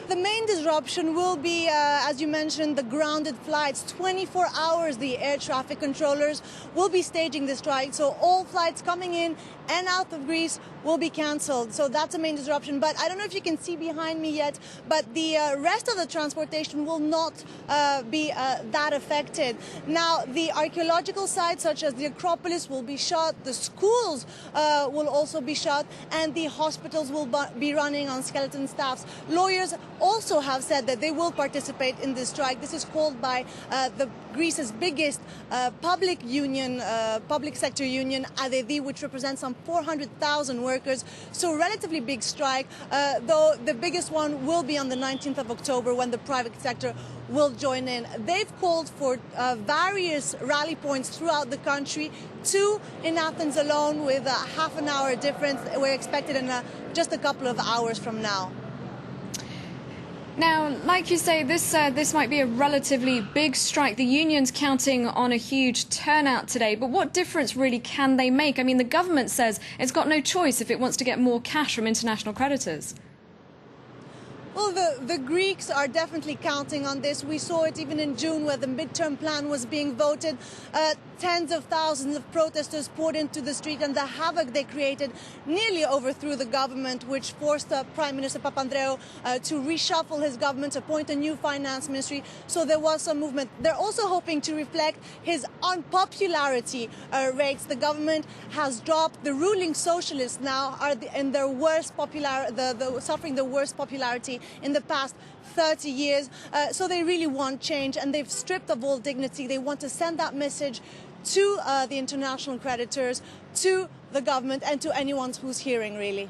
The main disruption will be, as you mentioned, the grounded flights. 24 hours the air traffic controllers will be staging the strike. So all flights coming in and out of Greece will be cancelled. So that's a main disruption. But I don't know if you can see behind me yet, but the rest of the transportation will not be that affected. Now, the archaeological sites such as the Acropolis will be shut, the schools will also be shut, and the hospitals will be running on skeleton staffs. Lawyers also have said that they will participate in this strike. This is called by Greece's biggest public union, public sector union, ADEDI, which represents some 400,000 workers. So relatively big strike, though the biggest one will be on the 19th of October when the private sector will join in. They've called for various rally points throughout the country, 2 in Athens alone with a half an hour difference. We're expected in just a couple of hours from now. Now, like you say, this might be a relatively big strike. The union's counting on a huge turnout today, but what difference really can they make? I mean, the government says it's got no choice if it wants to get more cash from international creditors. Well, the Greeks are definitely counting on this. We saw it even in June where the midterm plan was being voted. Tens of thousands of protesters poured into the street, and the havoc they created nearly overthrew the government, which forced Prime Minister Papandreou to reshuffle his government, appoint a new finance ministry. So there was some movement. They're also hoping to reflect his unpopularity rates. The government has dropped. The ruling socialists now are in their worst suffering the worst popularity in the past 30 years. So they really want change, and they've stripped of all dignity. They want to send that message to the international creditors, to the government, and to anyone who's hearing, really.